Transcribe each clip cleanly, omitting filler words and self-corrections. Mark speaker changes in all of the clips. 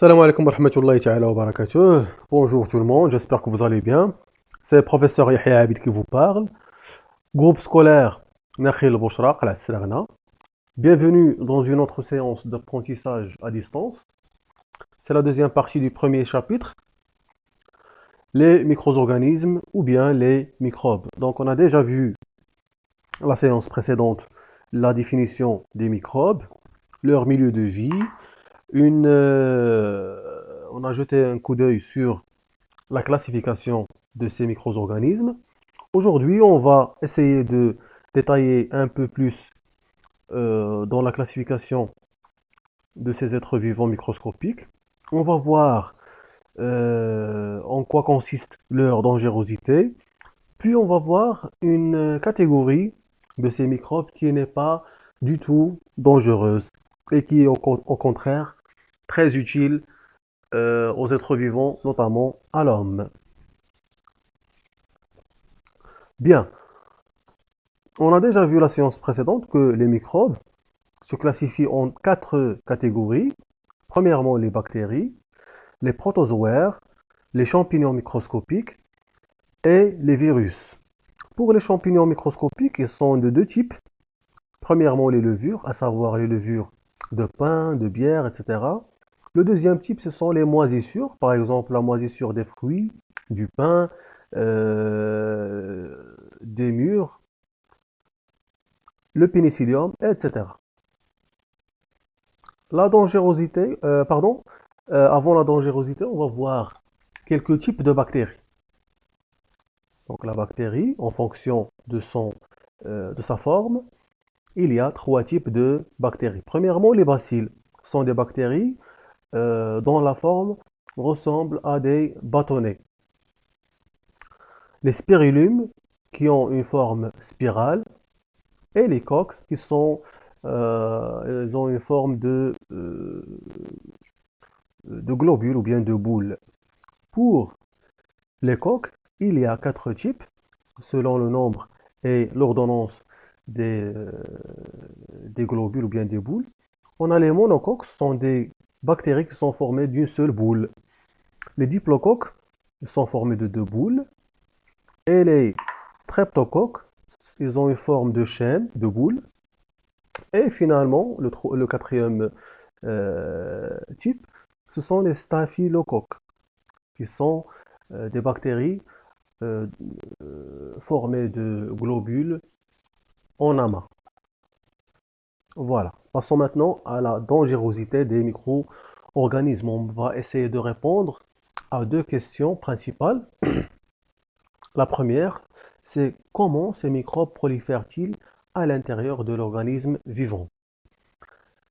Speaker 1: Salam alaikum wa rahmatullahi ta'ala wa barakatuh. Bonjour tout le monde, j'espère que vous allez bien. C'est le professeur Yahya Abid qui vous parle. Groupe scolaire Nakhil Bouchra, Qalat Sragna. Bienvenue dans une autre séance d'apprentissage à distance. C'est la deuxième partie du premier chapitre, les micro-organismes ou bien les microbes. Donc on a déjà vu la séance précédente la définition des microbes, leur milieu de vie, on a jeté un coup d'œil sur la classification de ces micro-organismes. Aujourd'hui, on va essayer de détailler un peu plus dans la classification de ces êtres vivants microscopiques. On va voir en quoi consiste leur dangerosité. Puis on va voir une catégorie de ces microbes qui n'est pas du tout dangereuse et qui est au contraire très utile aux êtres vivants, notamment à l'homme. Bien, on a déjà vu la séance précédente que les microbes se classifient en quatre catégories. Premièrement, les bactéries, les protozoaires, les champignons microscopiques et les virus. Pour les champignons microscopiques, ils sont de deux types. Premièrement, les levures, à savoir les levures de pain, de bière, etc. Le deuxième type, ce sont les moisissures, par exemple la moisissure des fruits, du pain, des mûres, le pénicillium, etc. La dangerosité, avant la dangerosité, on va voir quelques types de bactéries. Donc la bactérie, en fonction de sa forme, il y a trois types de bactéries. Premièrement, les bacilles sont des bactéries dont la forme ressemble à des bâtonnets. Les spirules qui ont une forme spirale et les coques qui elles ont une forme de globule ou bien de boule. Pour les coques, il y a quatre types selon le nombre et l'ordonnance des globules ou bien des boules. On a les monocoques, ce sont des bactéries qui sont formées d'une seule boule. Les diplocoques sont formés de deux boules. Et les streptocoques, ils ont une forme de chaîne, de boule. Et finalement, le quatrième type, ce sont les staphylocoques, qui sont des bactéries euh, formées de globules en amas. Voilà. Passons maintenant à la dangerosité des micro-organismes. On va essayer de répondre à deux questions principales. La première, c'est comment ces microbes prolifèrent-ils à l'intérieur de l'organisme vivant?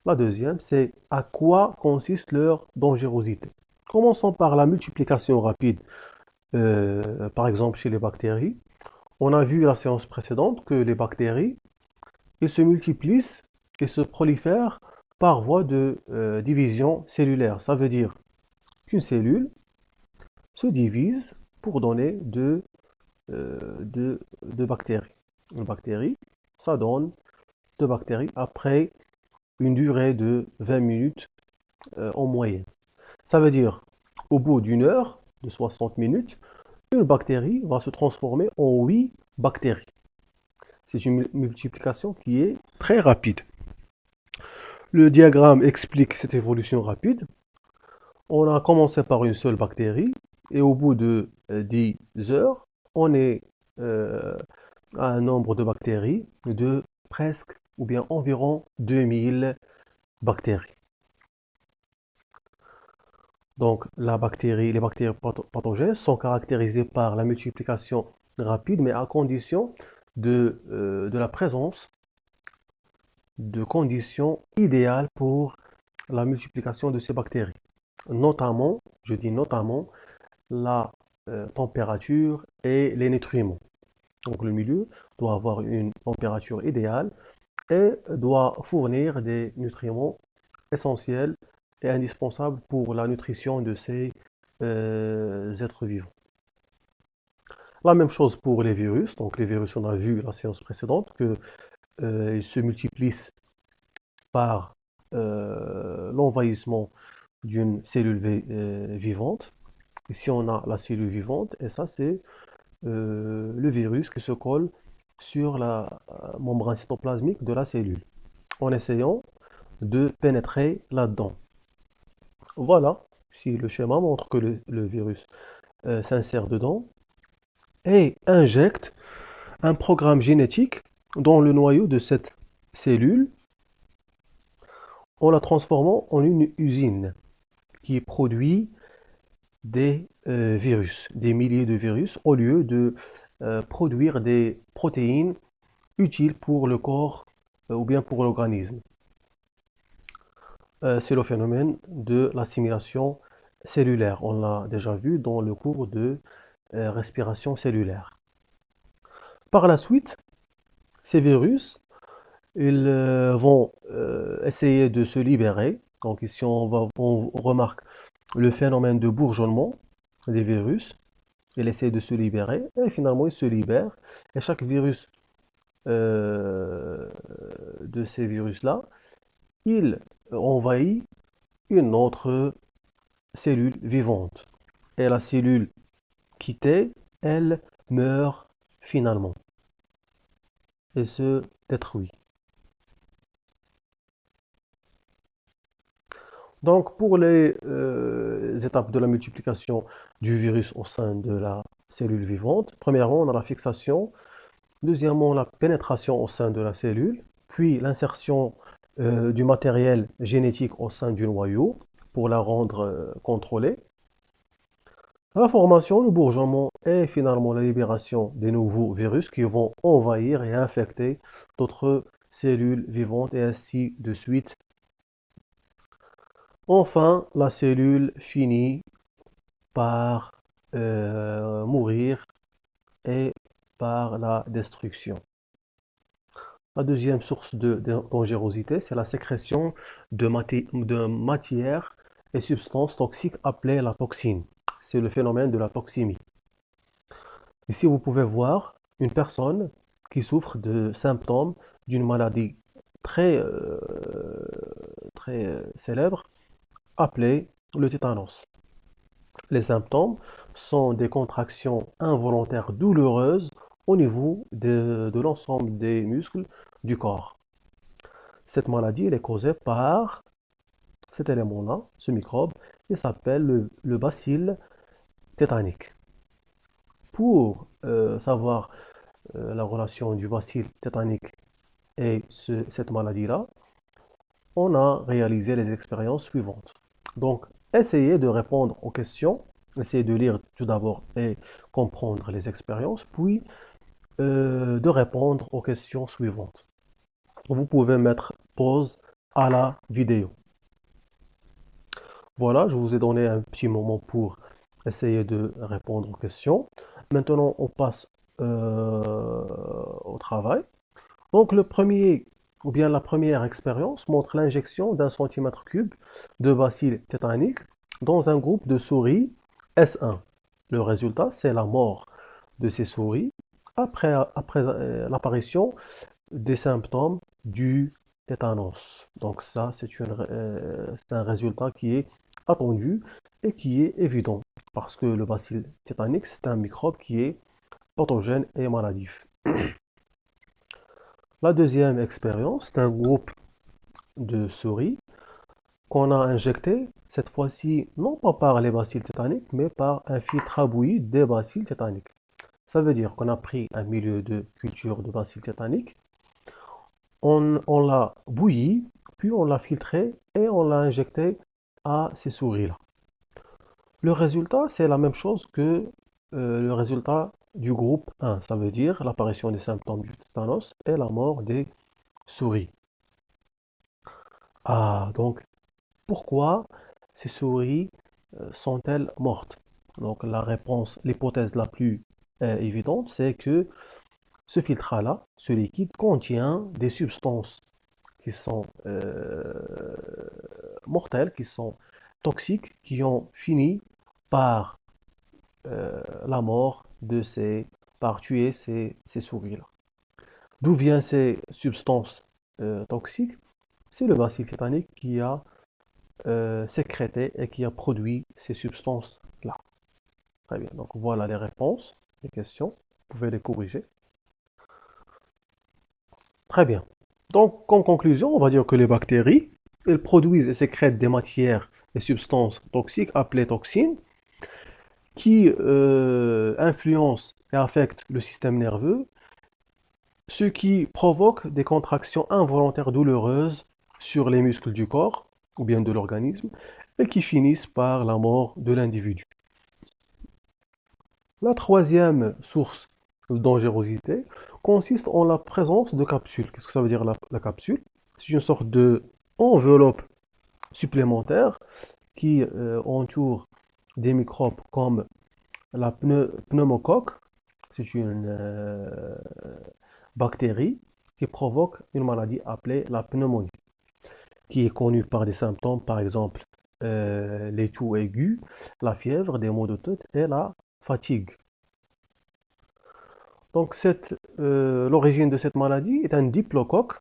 Speaker 1: La deuxième, c'est à quoi consiste leur dangerosité? Commençons par la multiplication rapide, par exemple chez les bactéries. On a vu la séance précédente que les bactéries, ils se multiplient et se prolifèrent par voie de division cellulaire. Ça veut dire qu'une cellule se divise pour donner de bactéries. Une bactérie, ça donne deux bactéries après une durée de 20 minutes en moyenne. Ça veut dire au bout d'une heure, de 60 minutes, une bactérie va se transformer en 8 bactéries. C'est une multiplication qui est très rapide. Le diagramme explique cette évolution rapide. On a commencé par une seule bactérie et au bout de 10 heures, on est à un nombre de bactéries de presque ou bien environ 2000 bactéries. Donc les bactéries pathogènes sont caractérisées par la multiplication rapide, mais à condition de la présence de conditions idéales pour la multiplication de ces bactéries. Notamment, je dis notamment, la température et les nutriments. Donc le milieu doit avoir une température idéale et doit fournir des nutriments essentiels et indispensables pour la nutrition de ces êtres vivants. La même chose pour les virus. Donc les virus, on a vu la séance précédente qu'ils se multiplient par l'envahissement d'une cellule vivante. Ici, on a la cellule vivante et ça, c'est le virus qui se colle sur la membrane cytoplasmique de la cellule en essayant de pénétrer là-dedans. Voilà, si le schéma montre que le virus s'insère dedans et injecte un programme génétique dans le noyau de cette cellule en la transformant en une usine qui produit des virus, des milliers de virus, au lieu de produire des protéines utiles pour le corps ou bien pour l'organisme. C'est le phénomène de l'assimilation cellulaire. On l'a déjà vu dans le cours de respiration cellulaire. Par la suite, ces virus, ils vont essayer de se libérer. Donc ici, on remarque le phénomène de bourgeonnement des virus. Il essaie de se libérer et finalement il se libère. Et chaque virus euh, de ces virus-là, il envahit une autre cellule vivante. Et la cellule quittée, elle meurt finalement et se détruit. Donc pour les étapes de la multiplication du virus au sein de la cellule vivante, premièrement, on a la fixation. Deuxièmement, la pénétration au sein de la cellule, puis l'insertion du matériel génétique au sein du noyau pour la rendre contrôlée. La formation, le bourgeonnement et finalement la libération des nouveaux virus qui vont envahir et infecter d'autres cellules vivantes et ainsi de suite. Enfin, la cellule finit par mourir et par la destruction. La deuxième source de dangerosité, c'est la sécrétion de matières et substances toxiques appelées la toxine. C'est le phénomène de la toxémie. Ici, vous pouvez voir une personne qui souffre de symptômes d'une maladie très, très célèbre appelée le tétanos. Les symptômes sont des contractions involontaires douloureuses au niveau de l'ensemble des muscles du corps. Cette maladie elle est causée par cet élément-là, ce microbe, il s'appelle le bacille tétanique. Pour savoir la relation du bacille tétanique et cette maladie-là, on a réalisé les expériences suivantes. Donc, essayez de répondre aux questions, essayez de lire tout d'abord et comprendre les expériences, puis de répondre aux questions suivantes. Vous pouvez mettre pause à la vidéo. Voilà, je vous ai donné un petit moment pour essayer de répondre aux questions. Maintenant, on passe au travail. Donc, le premier, ou bien la première expérience montre l'injection d'un centimètre cube de bacille tétanique dans un groupe de souris S1. Le résultat, c'est la mort de ces souris après l'apparition des symptômes du tétanos. Donc ça, c'est un résultat qui est attendu et qui est évident parce que le bacille tétanique, c'est un microbe qui est pathogène et maladif. La deuxième expérience, c'est un groupe de souris qu'on a injecté, cette fois-ci, non pas par les bacilles tétaniques, mais par un filtre à bouillie des bacilles tétaniques. Ça veut dire qu'on a pris un milieu de culture de bacilles tétaniques, on l'a bouilli, puis on l'a filtré et on l'a injecté à ces souris-là. Le résultat, c'est la même chose que le résultat du groupe 1, ça veut dire l'apparition des symptômes du tétanos et la mort des souris. Ah, donc pourquoi ces souris sont-elles mortes? Donc la réponse, l'hypothèse la plus évidente, c'est que ce filtrat-là, ce liquide, contient des substances qui sont mortelles, qui sont toxiques, qui ont fini par la mort de par tuer ces souris-là. D'où viennent ces substances toxiques? C'est le bacille tétanique qui a sécrété et qui a produit ces substances-là. Très bien, donc voilà les réponses, les questions, vous pouvez les corriger. Très bien. Donc, comme conclusion, on va dire que les bactéries, elles produisent et sécrètent des matières et substances toxiques appelées toxines qui influencent et affectent le système nerveux, ce qui provoque des contractions involontaires douloureuses sur les muscles du corps ou bien de l'organisme et qui finissent par la mort de l'individu. La troisième source de dangerosité consiste en la présence de capsules. Qu'est-ce que ça veut dire la capsule? C'est une sorte de enveloppe supplémentaire qui entoure des microbes comme la pneumocoque. C'est une bactérie qui provoque une maladie appelée la pneumonie, qui est connue par des symptômes, par exemple les toux aigus, la fièvre, des maux de tête et la fatigue. Donc l'origine de cette maladie est un diplocoque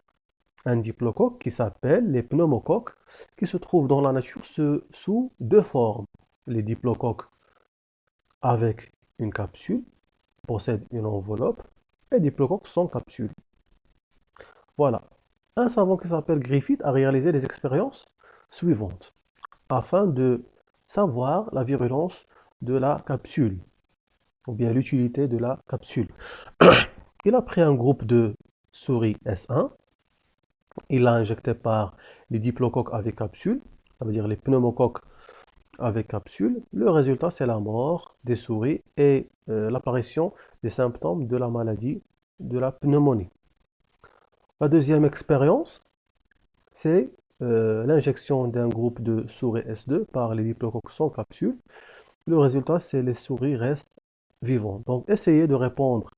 Speaker 1: qui s'appelle les pneumocoques, qui se trouve dans la nature sous deux formes. Les diplocoques avec une capsule possèdent une enveloppe et diplocoques sans capsule. Voilà. Un savant qui s'appelle Griffith a réalisé les expériences suivantes afin de savoir la virulence de la capsule ou bien l'utilité de la capsule. Il a pris un groupe de souris S1, il l'a injecté par les diplocoques avec capsule, ça veut dire les pneumocoques avec capsule. Le résultat, c'est la mort des souris et l'apparition des symptômes de la maladie de la pneumonie. La deuxième expérience, c'est l'injection d'un groupe de souris S2 par les diplocoques sans capsule. Le résultat, c'est les souris restent vivantes. Donc, essayez de répondre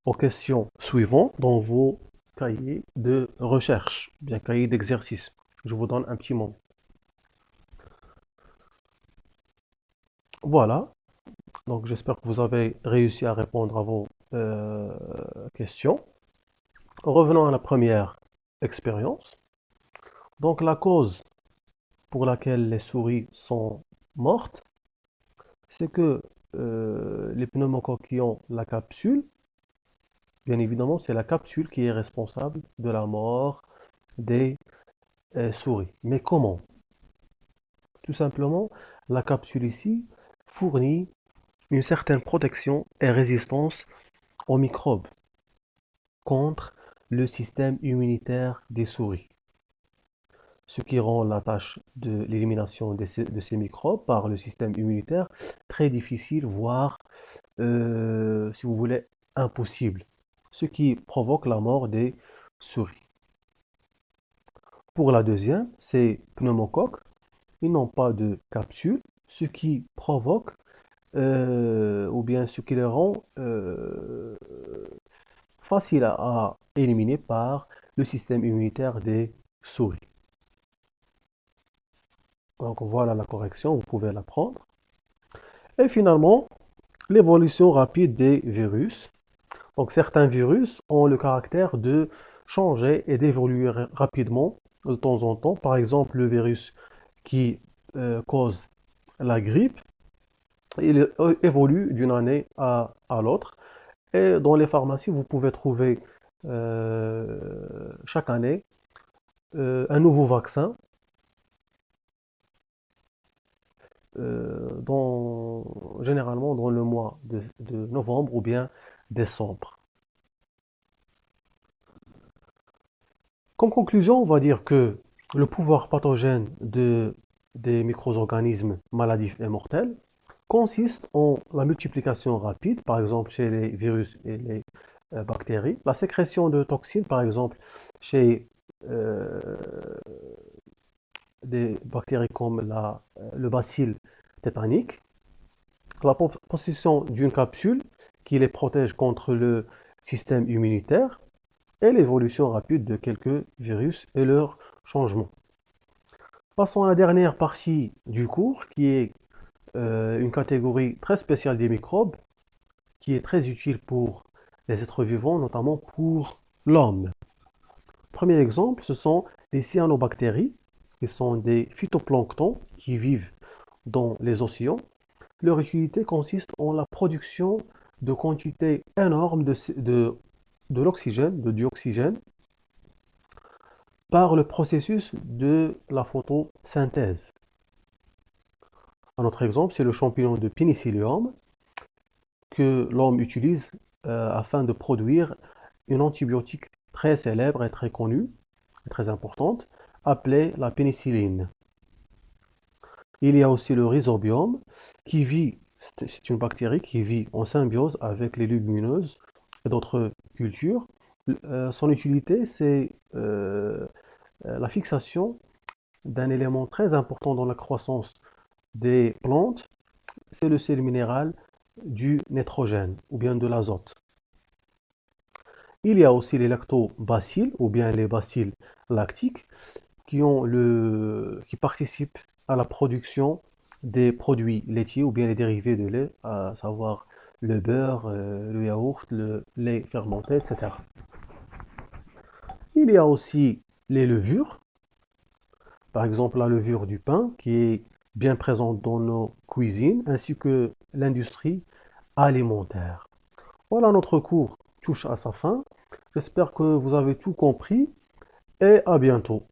Speaker 1: aux questions suivantes dans vos cahiers de recherche, bien cahiers d'exercice. Je vous donne un petit mot. Voilà, donc j'espère que vous avez réussi à répondre à vos questions. Revenons à la première expérience. Donc la cause pour laquelle les souris sont mortes, c'est que les pneumocoques qui ont la capsule, bien évidemment, c'est la capsule qui est responsable de la mort des souris. Mais comment? Tout simplement, la capsule ici fournit une certaine protection et résistance aux microbes contre le système immunitaire des souris, ce qui rend la tâche de l'élimination de ces microbes par le système immunitaire très difficile, voire, si vous voulez, impossible, ce qui provoque la mort des souris. Pour la deuxième, ces pneumocoques, ils n'ont pas de capsule, ce qui provoque ou bien ce qui les rend facile à éliminer par le système immunitaire des souris. Donc voilà la correction, vous pouvez la prendre. Et finalement, l'évolution rapide des virus. Donc certains virus ont le caractère de changer et d'évoluer rapidement de temps en temps. Par exemple, le virus qui cause la grippe, il évolue d'une année à l'autre. Et dans les pharmacies, vous pouvez trouver chaque année un nouveau vaccin généralement dans le mois de novembre ou bien décembre. Comme conclusion, on va dire que le pouvoir pathogène des micro-organismes maladifs et mortels consiste en la multiplication rapide, par exemple chez les virus et les bactéries, la sécrétion de toxines, par exemple chez euh, des bactéries comme le bacille tétanique, la possession d'une capsule qui les protège contre le système immunitaire et l'évolution rapide de quelques virus et leur changement. Passons à la dernière partie du cours qui est une catégorie très spéciale des microbes qui est très utile pour les êtres vivants, notamment pour l'homme. Premier exemple, ce sont les cyanobactéries. qui sont des phytoplanctons qui vivent dans les océans. Leur utilité consiste en la production de quantités énormes de l'oxygène, de dioxygène, par le processus de la photosynthèse. Un autre exemple, c'est le champignon de Penicillium que l'homme utilise afin de produire une antibiotique très célèbre et très connue, et très importante, appelée la pénicilline. Il y a aussi le rhizobium qui vit, c'est une bactérie qui vit en symbiose avec les légumineuses et d'autres cultures. Son utilité, c'est la fixation d'un élément très important dans la croissance des plantes, c'est le sel minéral du nitrogène ou bien de l'azote. Il y a aussi les lactobacilles ou bien les bacilles lactiques qui participent à la production des produits laitiers ou bien les dérivés de lait, à savoir le beurre, le yaourt, le lait fermenté, etc. Il y a aussi les levures, par exemple la levure du pain qui est bien présente dans nos cuisines, ainsi que l'industrie alimentaire. Voilà, notre cours touche à sa fin. J'espère que vous avez tout compris et à bientôt.